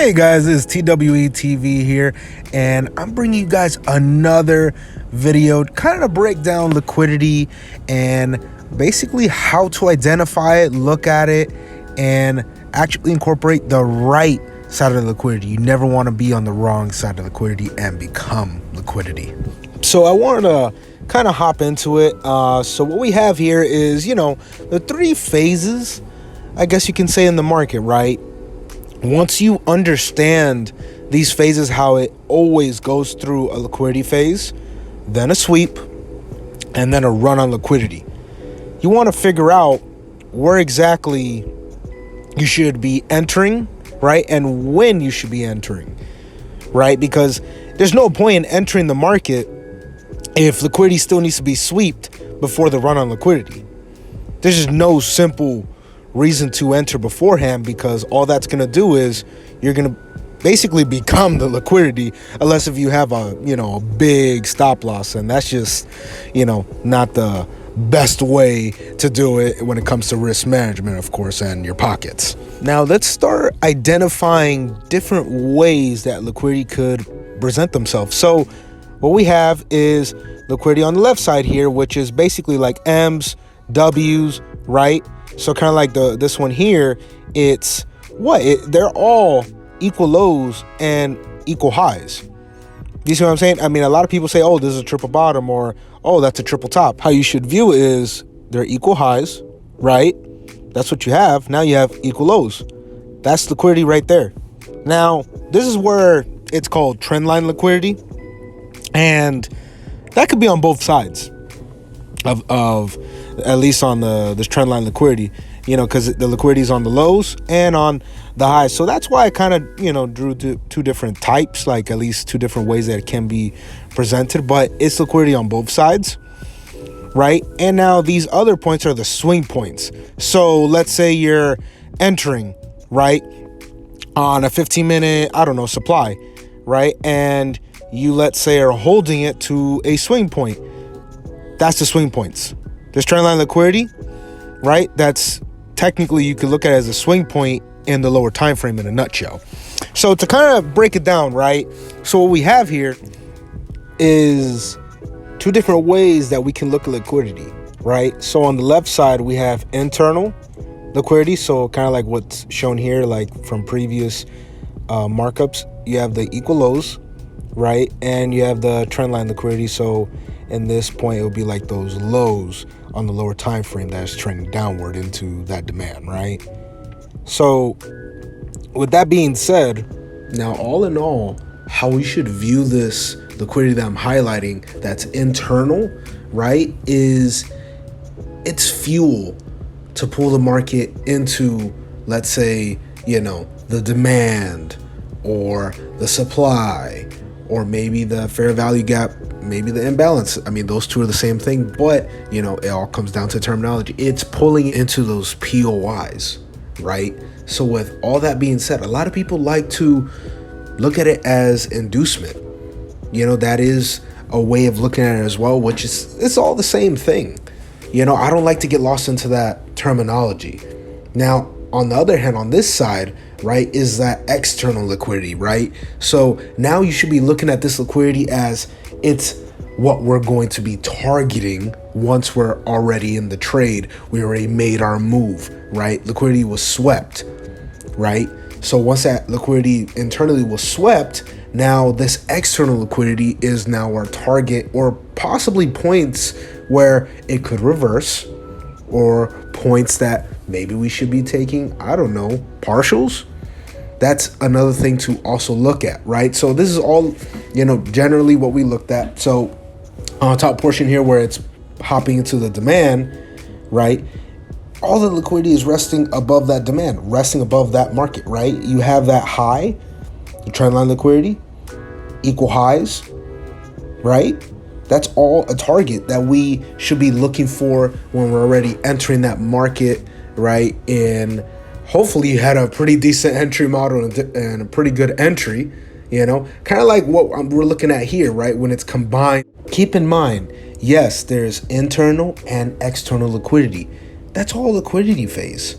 Hey guys, it's TWE TV here, and I'm bringing you guys another video to kind of break down liquidity and basically how to identify it, look at it, and actually incorporate the right side of the liquidity. You never want to be on the wrong side of liquidity and become liquidity. So I wanted to kind of hop into it. So what we have here is, the three phases, I guess you can say, in the market, right? Once you understand these phases, how it always goes through a liquidity phase, then a sweep, and then a run on liquidity. You want to figure out where exactly you should be entering, right? And when you should be entering, right? Because there's no point in entering the market if liquidity still needs to be swept before the run on liquidity. There's just no simple reason to enter beforehand, because all that's going to do is you're going to basically become the liquidity, unless if you have a big stop loss, and that's just not the best way to do it when it comes to risk management, of course, and your pockets. Now let's start identifying different ways that liquidity could present themselves. So what we have is liquidity on the left side here, which is basically like M's, W's, right? So kind of like this one here, it's they're all equal lows and equal highs. You see what I'm saying? I mean, a lot of people say, oh, this is a triple bottom, or, oh, that's a triple top. How you should view it is they're equal highs, right? That's what you have. Now you have equal lows. That's liquidity right there. Now, this is where it's called trendline liquidity. And that could be on both sides of at least on this trendline liquidity, because the liquidity is on the lows and on the highs. So that's why I kind of, drew two different types, like at least two different ways that it can be presented, but it's liquidity on both sides, right? And now these other points are the swing points. So let's say you're entering, right, on a 15-minute, supply, right? And you, let's say, are holding it to a swing point. That's the swing points. This trendline liquidity, right? That's technically, you could look at it as a swing point in the lower time frame in a nutshell. So to kind of break it down, right? So what we have here is two different ways that we can look at liquidity, right? So on the left side, we have internal liquidity. So kind of like what's shown here, like from previous markups, you have the equal lows, right? And you have the trendline liquidity. So in this point, it would be like those lows on the lower time frame that's trending downward into that demand, right? So with that being said, now all in all, how we should view this liquidity that I'm highlighting that's internal, right, is it's fuel to pull the market into, let's say, the demand or the supply, or maybe the fair value gap, maybe the imbalance. I mean, those two are the same thing, but it all comes down to terminology. It's pulling into those POIs, right? So with all that being said, a lot of people like to look at it as inducement. That is a way of looking at it as well, which is, it's all the same thing. I don't like to get lost into that terminology. Now, on the other hand, on this side, right, is that external liquidity, right? So now you should be looking at this liquidity as it's what we're going to be targeting once we're already in the trade. We already made our move, right? Liquidity was swept, right? So once that liquidity internally was swept, now this external liquidity is now our target, or possibly points where it could reverse, or points that maybe we should be taking, partials. That's another thing to also look at, right? So this is all, generally what we looked at. So on the top portion here, where it's hopping into the demand, right? All the liquidity is resting above that demand, resting above that market, right? You have that high, the trendline liquidity, equal highs, right? That's all a target that we should be looking for when we're already entering that market, right? And hopefully you had a pretty decent entry model and a pretty good entry, kind of like what we're looking at here, right? When it's combined. Keep in mind, yes, there's internal and external liquidity. That's all liquidity phase.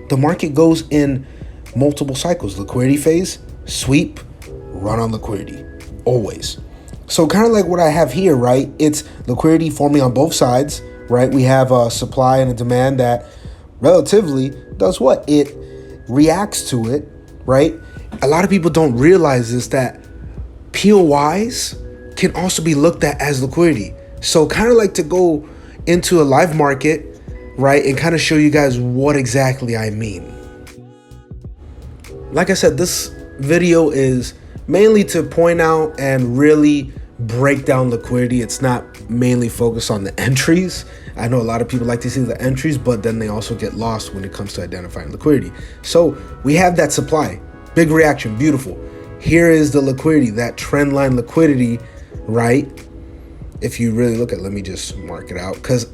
The market goes in multiple cycles. Liquidity phase, sweep, run on liquidity, always. So kind of like what I have here, right? It's liquidity forming on both sides, right? We have a supply and a demand that relatively does what? It reacts to it, right? A lot of people don't realize this, that POIs can also be looked at as liquidity. So kind of like to go into a live market, right? And kind of show you guys what exactly I mean. Like I said, this video is mainly to point out and really break down liquidity. It's not mainly focused on the entries. I know a lot of people like to see the entries, but then they also get lost when it comes to identifying liquidity. So we have that supply, big reaction, beautiful. Here is the liquidity, that trend line liquidity, right? If you really look at, let me just mark it out, because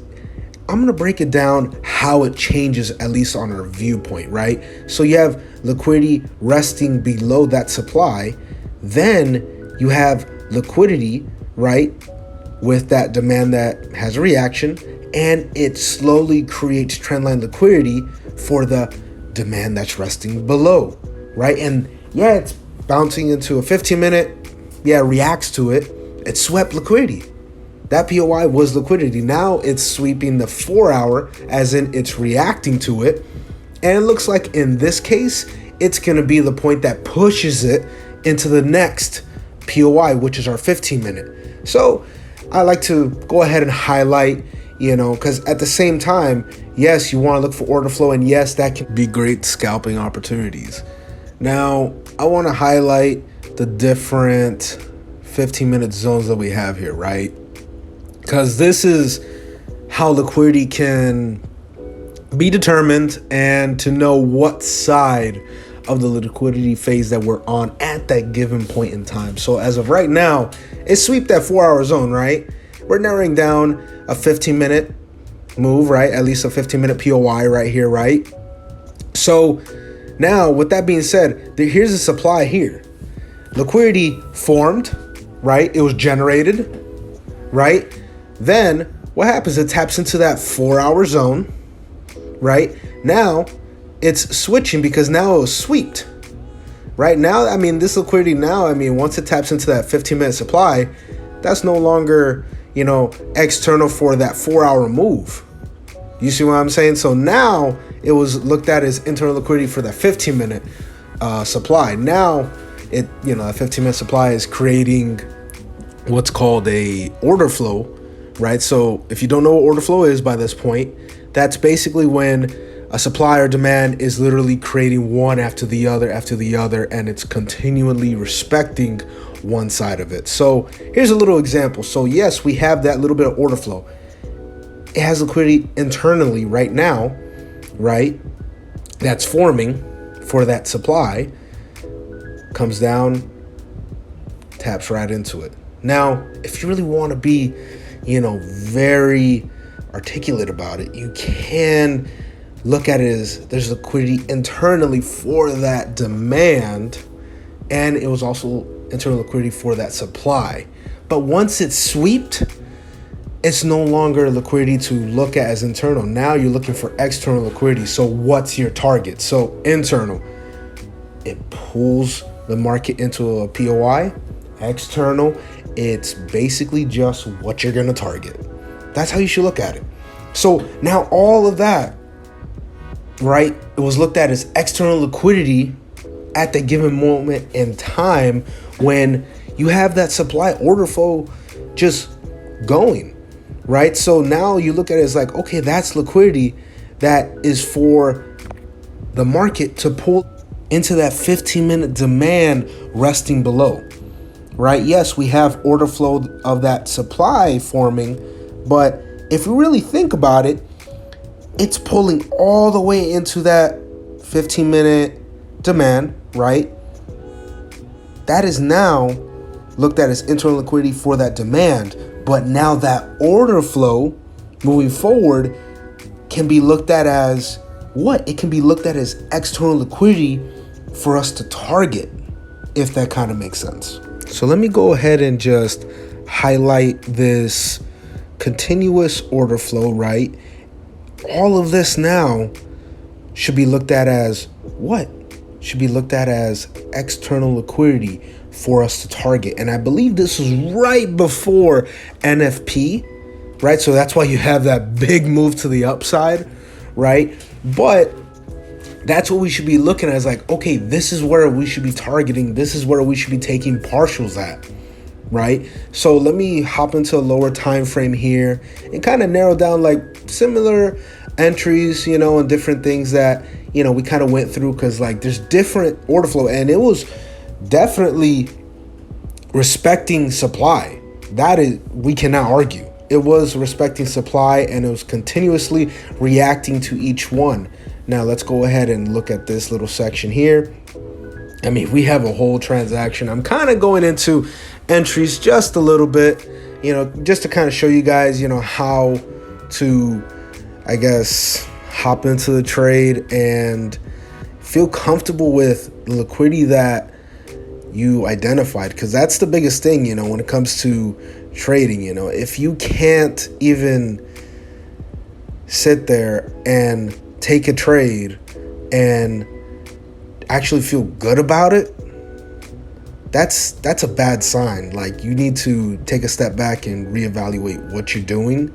I'm going to break it down how it changes, at least on our viewpoint, right? So you have liquidity resting below that supply. Then you have liquidity, right, with that demand that has a reaction, and it slowly creates trendline liquidity for the demand that's resting below, right? And yeah, it's bouncing into a 15-minute, reacts to it. It swept liquidity. That POI was liquidity. Now it's sweeping the 4-hour, as in it's reacting to it. And it looks like in this case, it's going to be the point that pushes it into the next POI, which is our 15-minute. So I like to go ahead and highlight, because at the same time, yes, you want to look for order flow, and yes, that can be great scalping opportunities. Now, I want to highlight the different 15-minute zones that we have here, right? Because this is how liquidity can be determined and to know what side of the liquidity phase that we're on at that given point in time. So as of right now, it's sweep that 4-hour zone, right? We're narrowing down a 15-minute move, right? At least a 15-minute POI right here, right? So now, with that being said, here's the supply here. Liquidity formed, right? It was generated, right? Then what happens? It taps into that 4-hour zone, right? Now it's switching because now it was swept, right? Now, this liquidity now, once it taps into that 15-minute supply, that's no longer, external for that 4-hour move. You see what I'm saying? So now it was looked at as internal liquidity for that 15-minute supply. Now it, a 15-minute supply is creating what's called a order flow, right? So if you don't know what order flow is by this point, that's basically when a supply or demand is literally creating one after the other, and it's continually respecting one side of it. So here's a little example. So yes, we have that little bit of order flow. It has liquidity internally right now, right? That's forming for that supply, comes down, taps right into it. Now, if you really want to be, very articulate about it, you can look at it as there's liquidity internally for that demand, and it was also internal liquidity for that supply. But once it's swept, it's no longer liquidity to look at as internal. Now you're looking for external liquidity. So what's your target? So internal, it pulls the market into a POI. External, it's basically just what you're going to target. That's how you should look at it. So now all of that, right, it was looked at as external liquidity at the given moment in time when you have that supply order flow just going, right? So now you look at it as like, okay, that's liquidity that is for the market to pull into that 15-minute demand resting below, right? Yes, we have order flow of that supply forming, but if you really think about it, it's pulling all the way into that 15-minute demand, right? That is now looked at as internal liquidity for that demand. But now that order flow moving forward can be looked at as what? It can be looked at as external liquidity for us to target, if that kind of makes sense. So let me go ahead and just highlight this continuous order flow, right? All of this now should be looked at as what? should be looked at as external liquidity for us to target. And I believe this was right before NFP, right? So that's why you have that big move to the upside, right? But that's what we should be looking at, is like, okay, this is where we should be targeting. This is where we should be taking partials at, right? So let me hop into a lower time frame here and kind of narrow down like similar entries, and different things that, we kind of went through, because like there's different order flow, and it was definitely respecting supply. That is, we cannot argue. It was respecting supply, and it was continuously reacting to each one. Now let's go ahead and look at this little section here. I mean, we have a whole transaction. I'm kind of going into entries just a little bit, just to kind of show you guys, how to, I guess, hop into the trade and feel comfortable with the liquidity that you identified. Because that's the biggest thing, when it comes to trading. If you can't even sit there and take a trade and actually feel good about it, that's a bad sign. Like, you need to take a step back and reevaluate what you're doing,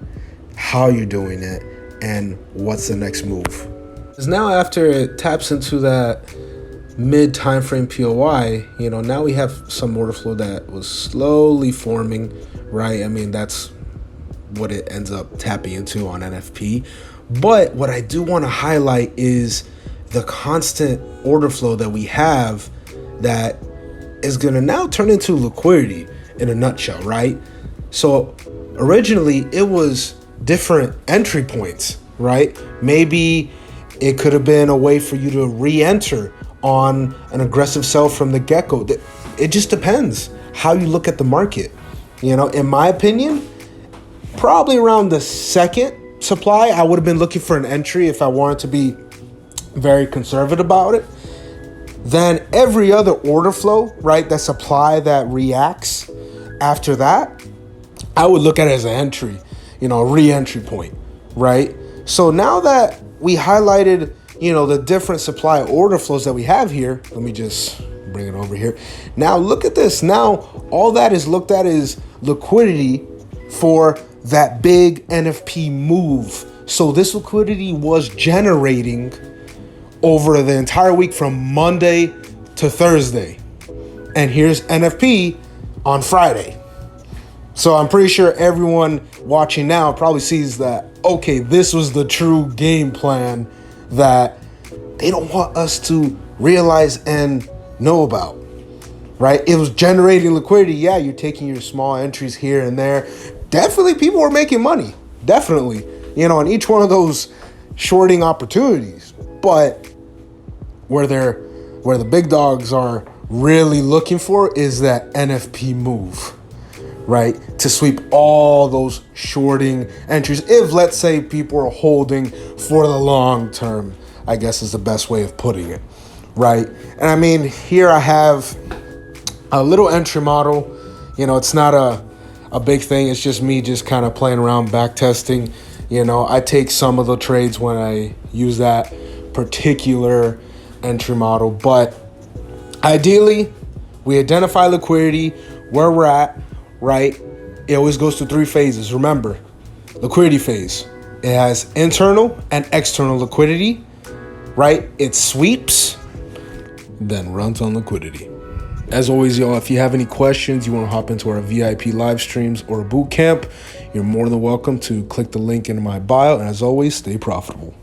how you're doing it, and what's the next move. Because now after it taps into that mid time frame POI, now we have some order flow that was slowly forming, right? I mean, that's what it ends up tapping into on NFP. But what I do want to highlight is the constant order flow that we have that is going to now turn into liquidity in a nutshell, right? So originally it was different entry points, right? Maybe it could have been a way for you to re-enter on an aggressive sell from the get-go. It just depends how you look at the market. In my opinion, probably around the second supply, I would have been looking for an entry if I wanted to be very conservative about it. Then every other order flow, right, that supply that reacts after that, I would look at it as an entry, a re-entry point, right? So now that we highlighted, the different supply order flows that we have here, let me just bring it over here. Now look at this. Now all that is looked at is liquidity for that big NFP move. So this liquidity was generating over the entire week from Monday to Thursday. And here's NFP on Friday. So I'm pretty sure everyone watching now probably sees that, okay, this was the true game plan that they don't want us to realize and know about, right? It was generating liquidity. Yeah, you're taking your small entries here and there. Definitely people were making money. Definitely, on each one of those shorting opportunities. But where the big dogs are really looking for is that NFP move, right? To sweep all those shorting entries. If, let's say, people are holding for the long term, I guess is the best way of putting it, right? And I mean, here I have a little entry model. It's not a big thing. It's just me just kind of playing around, back testing. I take some of the trades when I use that particular entry model. But ideally, we identify liquidity, where we're at, right? It always goes through 3 phases. Remember, liquidity phase. It has internal and external liquidity, right? It sweeps, then runs on liquidity. As always, y'all, if you have any questions, you want to hop into our VIP live streams or a boot camp, you're more than welcome to click the link in my bio. And as always, stay profitable.